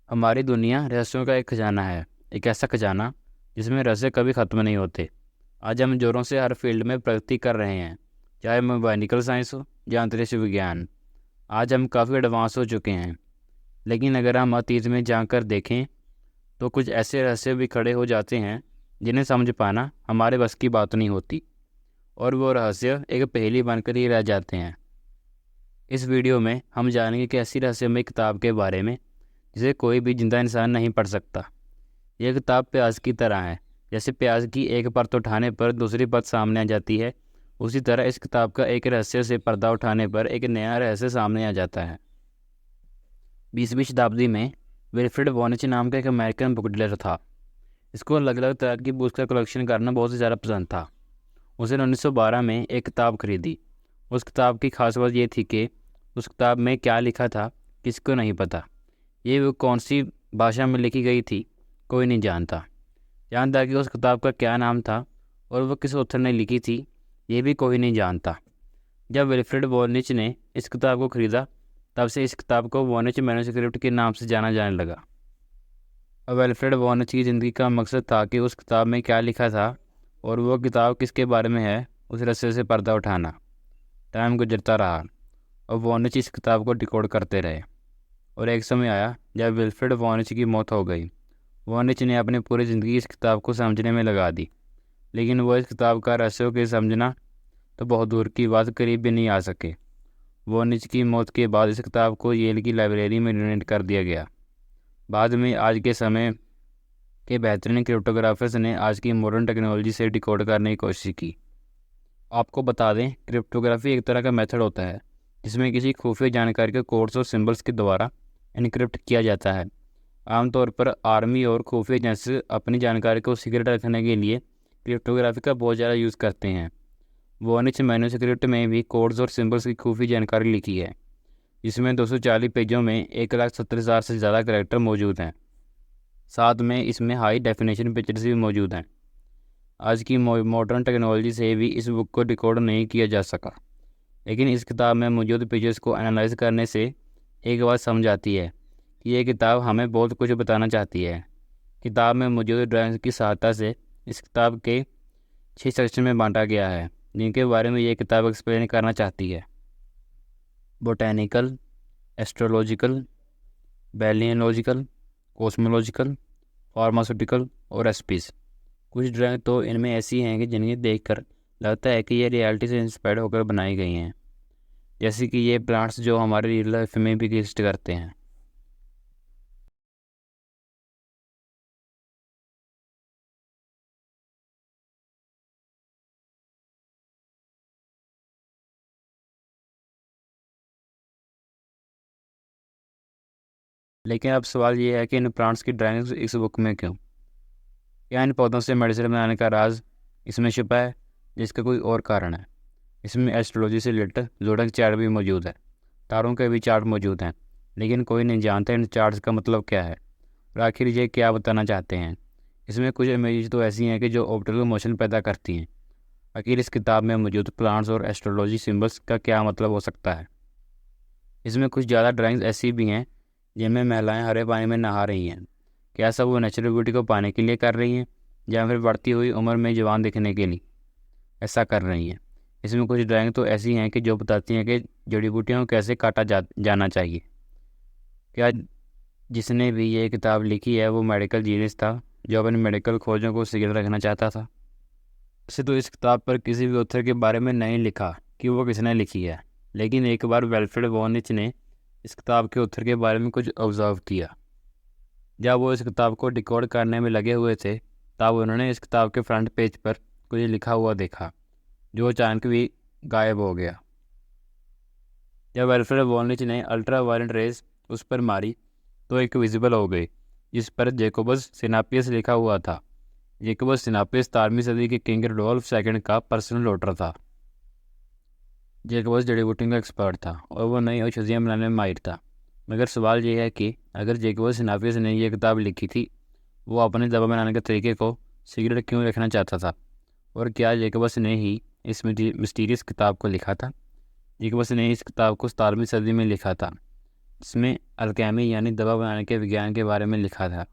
हमारी दुनिया रहस्यों का एक खजाना है। एक ऐसा खजाना जिसमें रहस्य कभी ख़त्म नहीं होते। आज हम जोरों से हर फील्ड में प्रगति कर रहे हैं, चाहे मैकेनिकल साइंस हो या अंतरिक्ष विज्ञान। आज हम काफ़ी एडवांस हो चुके हैं, लेकिन अगर हम अतीत में जाकर देखें तो कुछ ऐसे रहस्य भी खड़े हो जाते हैं जिन्हें समझ पाना हमारे बस की बात नहीं होती, और वो रहस्य एक पहेली बनकर ही रह जाते हैं। इस वीडियो में हम जानेंगे कि ऐसी रहस्यमय किताब के बारे में जिसे कोई भी जिंदा इंसान नहीं पढ़ सकता। यह किताब प्याज की तरह है। जैसे प्याज की एक परत उठाने पर दूसरी परत सामने आ जाती है, उसी तरह इस किताब का एक रहस्य से पर्दा उठाने पर एक नया रहस्य सामने आ जाता है। 20वीं शताब्दी में विल्फ्रेड वॉनिच नाम का एक अमेरिकन बुक डीलर था। इसको अलग अलग तरह की बुक्स का कलेक्शन करना बहुत ही ज़्यादा पसंद था। उसने 1912 में एक किताब खरीदी। उस किताब की खास बात ये थी कि उस किताब में क्या लिखा था किसको नहीं पता। ये वो कौन सी भाषा में लिखी गई थी कोई नहीं जानता। यहाँ तक कि उस किताब का क्या नाम था और वह किस ऑथर ने लिखी थी ये भी कोई नहीं जानता। जब विल्फ्रेड वॉनिच ने इस किताब को खरीदा, तब से इस किताब को वॉनिच मैन्युस्क्रिप्ट के नाम से जाना जाने लगा। और विल्फ्रेड वॉनिच की ज़िंदगी का मकसद था कि उस किताब में क्या लिखा था और वो किताब किसके बारे में है, उस रहस्य से पर्दा उठाना। टाइम गुजरता रहा और वॉनिच इस किताब को डिकोड करते रहे, और एक समय आया जब विल्फ्रेड वॉनिच की मौत हो गई। वॉनिच ने अपनी पूरी ज़िंदगी इस किताब को समझने में लगा दी, लेकिन वो इस किताब का रहस्यों के समझना तो बहुत दूर की बात, करीब भी नहीं आ सके। वॉनिच की मौत के बाद इस किताब को येल की लाइब्रेरी में डोनेट कर दिया गया। बाद में आज के समय के बेहतरीन क्रिप्टोग्राफर्स ने आज की मॉडर्न टेक्नोलॉजी से डिकोड करने की कोशिश की। आपको बता दें, क्रिप्टोग्राफी एक तरह का मेथड होता है जिसमें किसी खुफिया जानकारी को कोड्स और सिंबल्स के द्वारा इनक्रिप्ट किया जाता है। आमतौर पर आर्मी और खुफिया एजेंसी अपनी जानकारी को सीक्रेट रखने के लिए क्रिप्टोग्राफी का बहुत ज़्यादा यूज़ करते हैं। वॉनिच मैन्युस्क्रिप्ट में भी कोड्स और सिंबल्स की खुफिया जानकारी लिखी है, जिसमें 240 पेजों में 1,70,000 से ज़्यादा करैक्टर मौजूद हैं। साथ में इसमें हाई डेफिनेशन पिक्चर्स भी मौजूद हैं। आज की मॉडर्न टेक्नोलॉजी से भी इस बुक को डिकोड नहीं किया जा सका, लेकिन इस किताब में मौजूद पिक्चर्स को एनालाइज करने से एक बात समझ आती है कि ये किताब हमें बहुत कुछ बताना चाहती है। किताब में मौजूद ड्राइंग्स की सहायता से इस किताब के 6 सेक्शन में बांटा गया है, जिनके बारे में ये किताब एक्सप्लेन करना चाहती है। बोटैनिकल, एस्ट्रोलॉजिकल, बैलियनोलॉजिकल, कॉस्मोलॉजिकल, फार्मास्यूटिकल और स्पेस। कुछ ड्राइंग तो इनमें ऐसी हैं कि जिन्हें देखकर लगता है कि ये रियलिटी से इंस्पायर्ड होकर बनाई गई हैं, जैसे कि ये प्लांट्स जो हमारे रियल लाइफ में भी एग्जिस्ट करते हैं। लेकिन अब सवाल ये है कि इन प्लांट्स की ड्राइंग्स इस बुक में क्यों? क्या इन पौधों से मेडिसिन बनाने का राज इसमें छुपा है, जिसका कोई और कारण है? इसमें एस्ट्रोलॉजी से रिलेटेड जोड़क चार्ट भी मौजूद है, तारों के भी चार्ट मौजूद हैं, लेकिन कोई नहीं जानता इन चार्ट्स का मतलब क्या है और आखिर ये क्या बताना चाहते हैं। इसमें कुछ इमेजेस तो ऐसी हैं कि जो ऑप्टिकल मोशन पैदा करती हैं। आखिर इस किताब में मौजूद प्लांट्स और एस्ट्रोलॉजी सिंबल्स का क्या मतलब हो सकता है? इसमें कुछ ज़्यादा ड्राइंग्स ऐसी भी हैं जिनमें महिलाएं हरे पानी में नहा रही हैं। क्या सब वो नेचुरल ब्यूटी को पाने के लिए कर रही हैं, या फिर बढ़ती हुई उम्र में जवान दिखने के लिए ऐसा कर रही हैं? इसमें कुछ ड्राइंग तो ऐसी हैं कि जो बताती हैं कि जड़ी बूटियों को कैसे काटा जाना चाहिए। क्या जिसने भी ये किताब लिखी है वो मेडिकल जीनियस था जो अपनी मेडिकल खोजों को सीक्रेट रखना चाहता था? वैसे तो इस किताब पर किसी भी ऑथर के बारे में नहीं लिखा कि वो किसने लिखी है, लेकिन एक बार विल्फ्रेड वॉनिच ने इस किताब के ऑथर के बारे में कुछ ऑब्जर्व किया। जब वो इस किताब को डिकोड करने में लगे हुए थे, तब उन्होंने इस किताब के फ्रंट पेज पर कुछ लिखा हुआ देखा, जो अचानक भी गायब हो गया। जब विल्फ्रेड वॉनिच ने अल्ट्रा वायलेट रेज उस पर मारी तो एक विजिबल हो गई, जिस पर जेकोबस सिनापियस लिखा हुआ था। जेकोबस सिनापियस 13वीं सदी के किंग रुडोल्फ सेकंड का पर्सनल डॉक्टर था। जेकोबस जड़ी बूटियों का एक्सपर्ट था और वो नई औषधियाँ बनाने में माहिर था। मगर सवाल ये है कि अगर जेकोबस सिनापियस ने यह किताब लिखी थी, वो अपने दवा बनाने के तरीके को सीक्रेट क्यों रखना चाहता था? और क्या जेकोबस ने ही इस मिस्टीरियस किताब को लिखा था? जेकोबस ने इस किताब को 17वीं सदी में लिखा था, जिसमें अल्केमी यानी दवा बनाने के विज्ञान के बारे में लिखा था।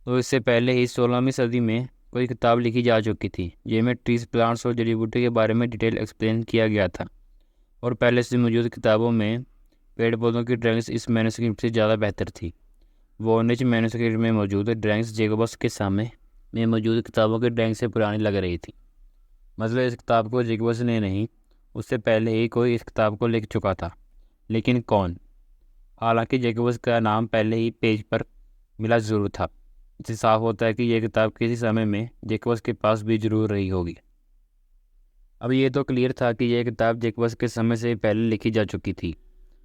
तो इससे पहले ही 16वीं सदी में कोई किताब लिखी जा चुकी थी जिसमें ट्रीज, प्लांट्स और जड़ी बूटी के बारे में डिटेल एक्सप्लेन किया गया था। और पहले से मौजूद किताबों में पेड़ पौधों की ड्राइंग्स इस मैन्युस्क्रिप्ट से ज़्यादा बेहतर थी। वोनिच मैन्युस्क्रिप्ट में मौजूद ड्राइंग्स जेकोबस के सामने में मौजूद किताबों की ड्राइंग से पुरानी लग रही थी। मतलब इस किताब को जेकोबस ने नहीं, उससे पहले ही कोई इस किताब को लिख चुका था, लेकिन कौन? हालांकि जेकोबस का नाम पहले ही पेज पर मिला जरूर था। इससे साफ होता है कि यह किताब किसी समय में जेकोबस के पास भी जरूर रही होगी। अब ये तो क्लियर था कि यह किताब जेकोबस के समय से पहले लिखी जा चुकी थी,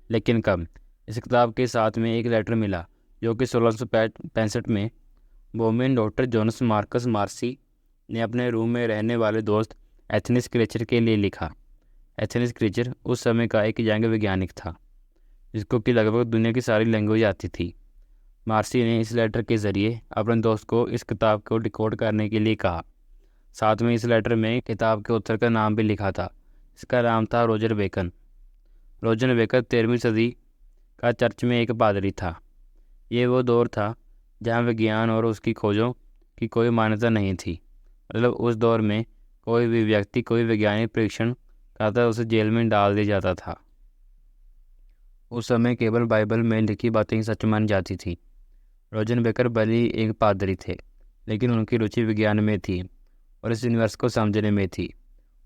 लेकिन कब? इस किताब के साथ में एक लेटर मिला जो कि 1665 में Bohemian doctor Jonas Marcus Marci ने अपने रूम में रहने वाले दोस्त एथनिस क्रेचर के लिए लिखा। एथनिस क्रेचर उस समय का एक यंग वैज्ञानिक था जिसको कि लगभग दुनिया की सारी लैंग्वेज आती थी। मार्सी ने इस लेटर के ज़रिए अपने दोस्त को इस किताब को डिकोड करने के लिए कहा। साथ में इस लेटर में किताब के उत्तर का नाम भी लिखा था। इसका नाम था रोजर बेकन। रोजर बेकन 13वीं सदी का चर्च में एक पादरी था। ये वो दौर था जहाँ विज्ञान और उसकी खोजों की कोई मान्यता नहीं थी। मतलब उस दौर में कोई भी व्यक्ति कोई वैज्ञानिक परीक्षण करता उसे जेल में डाल दिया जाता था। उस समय केवल बाइबल में लिखी बातें ही सच मानी जाती थी। रोजर बेकर भले ही एक पादरी थे, लेकिन उनकी रुचि विज्ञान में थी और इस यूनिवर्स को समझने में थी।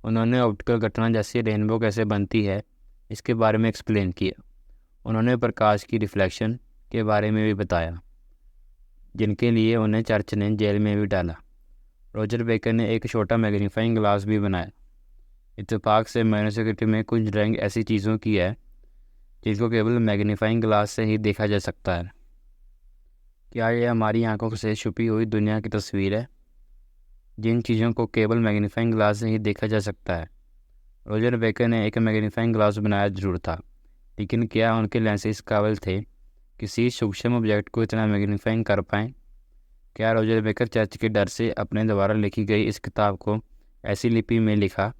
उन्होंने ऑप्टिकल घटना जैसे रेनबो कैसे बनती है इसके बारे में एक्सप्लेन किया। उन्होंने प्रकाश की रिफ्लेक्शन के बारे में भी बताया, जिनके लिए उन्हें चर्च ने जेल में भी डाला। रोजर बेकर ने एक छोटा मैग्नीफाइंग ग्लास भी बनाया। इत्तेफाक से मैन्युस्क्रिप्ट में कुछ ड्राइंग ऐसी चीज़ों की है जिसको केवल मैग्नीफाइंग ग्लास से ही देखा जा सकता है। क्या यह हमारी आंखों से छुपी हुई दुनिया की तस्वीर है, जिन चीज़ों को केवल मैग्नीफाइंग ग्लास से ही देखा जा सकता है? रोजर बेकर ने एक मैग्नीफाइंग ग्लास बनाया जरूर था, लेकिन क्या उनके लेंसेज काबिल थे किसी सूक्ष्म ऑब्जेक्ट को इतना मैग्नीफाइंग कर पाएँ? क्या रोजर बेकर चर्च के डर से अपने द्वारा लिखी गई इस किताब को ऐसी लिपि में लिखा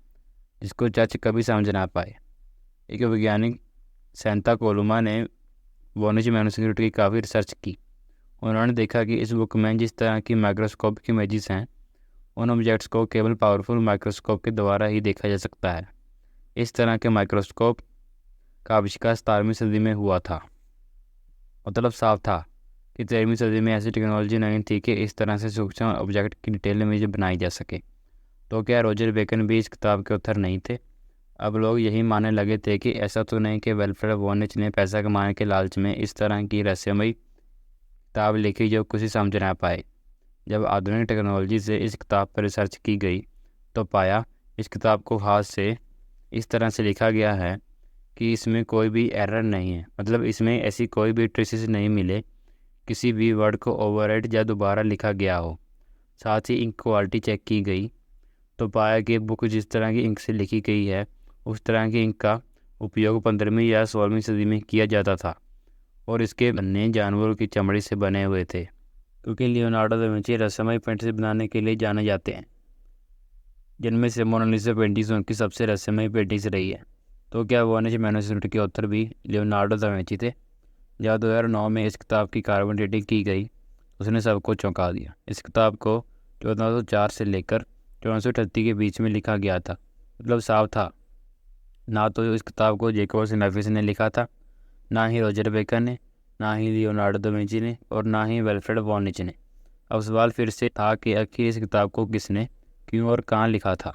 जिसको चर्च कभी समझ ना पाए? एक वैज्ञानिक सेंता कोलुमा ने वोनिच मैन्युस्क्रिप्ट की काफ़ी रिसर्च की। उन्होंने देखा कि इस बुक में जिस तरह की माइक्रोस्कोप की इमेजेस हैं, उन ऑब्जेक्ट्स को केवल पावरफुल माइक्रोस्कोप के द्वारा ही देखा जा सकता है। इस तरह के माइक्रोस्कोप का आविष्कार 17वीं सदी में हुआ था। मतलब साफ था कि 13वीं सदी में ऐसी टेक्नोलॉजी नहीं थी कि इस तरह से सूक्ष्म ऑब्जेक्ट की डिटेल इमेज बनाई जा सके। तो क्या रोजर बेकन भी इस किताब के उत्तर नहीं थे? अब लोग यही मानने लगे थे कि ऐसा तो नहीं कि विल्फ्रेड वोनिच ने पैसा कमाने के लालच में इस तरह की रहस्यमयी किताब लिखी जो किसी समझ ना पाए। जब आधुनिक टेक्नोलॉजी से इस किताब पर रिसर्च की गई तो पाया इस किताब को हाथ से इस तरह से लिखा गया है कि इसमें कोई भी एरर नहीं है। मतलब इसमें ऐसी कोई भी ट्रेसेस नहीं मिले, किसी भी वर्ड को ओवरराइट या दोबारा लिखा गया हो। साथ ही इंक क्वालिटी चेक की गई तो पाया कि बुक जिस तरह की इंक से लिखी गई है उस तरह की इंक का उपयोग 15वीं या 16वीं सदी में किया जाता था और इसके पन्ने जानवरों की चमड़ी से बने हुए थे, क्योंकि लियोनार्डो दा विंची रहस्यमय पेंटिंग्स बनाने के लिए जाने जाते हैं, जिनमें से मोनालिसा पेंटिंग्स उनकी सबसे रहस्यमय पेंटिंग्स रही है। तो क्या वोनिच मैन्युस्क्रिप्ट के ऑथर भी लियोनार्डो दा विंची थे? जब 2009 में इस किताब की कार्बन डेटिंग की गई उसने सबको चौंका दिया। इस किताब को 1404 से लेकर 1438 के बीच में लिखा गया था। मतलब साफ था, ना तो इस किताब को जेकोबस नेविस ने लिखा था, ना ही रोजर बेकर ने, ना ही लियोनार्डो दा विंची ने और ना ही विल्फ्रेड वोनिच ने। अब सवाल फिर से था कि आखिर इस किताब को किसने, क्यों और कहाँ लिखा था।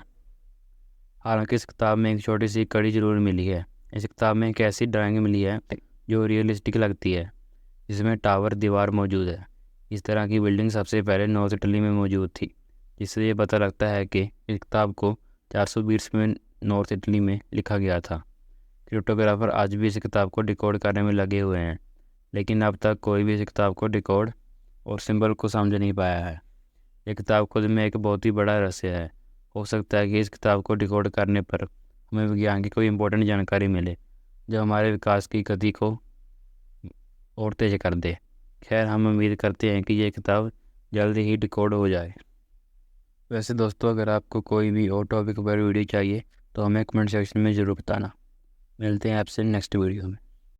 हालांकि इस किताब में एक छोटी सी कड़ी जरूर मिली है। इस किताब में एक ऐसी ड्राइंग मिली है जो रियलिस्टिक लगती है, जिसमें टावर दीवार मौजूद है। इस तरह की बिल्डिंग सबसे पहले नॉर्थ इटली में मौजूद थी, जिससे ये पता लगता है कि इस किताब को 420 में नॉर्थ इटली में लिखा गया था। क्रिप्टोग्राफर आज भी इस किताब को डिकोड करने में लगे हुए हैं, लेकिन अब तक कोई भी इस किताब को डिकोड और सिंबल को समझ नहीं पाया है। यह किताब खुद में एक बहुत ही बड़ा रहस्य है। हो सकता है कि इस किताब को डिकोड करने पर हमें विज्ञान की कोई इंपॉर्टेंट जानकारी मिले जो हमारे विकास की गति को और तेज कर दे। खैर, हम उम्मीद करते हैं कि यह किताब जल्दी ही डिकोड हो जाए। वैसे दोस्तों, अगर आपको कोई भी और टॉपिक पर वीडियो चाहिए तो हमें कमेंट सेक्शन में ज़रूर बताना। मिलते हैं आपसे नेक्स्ट वीडियो में।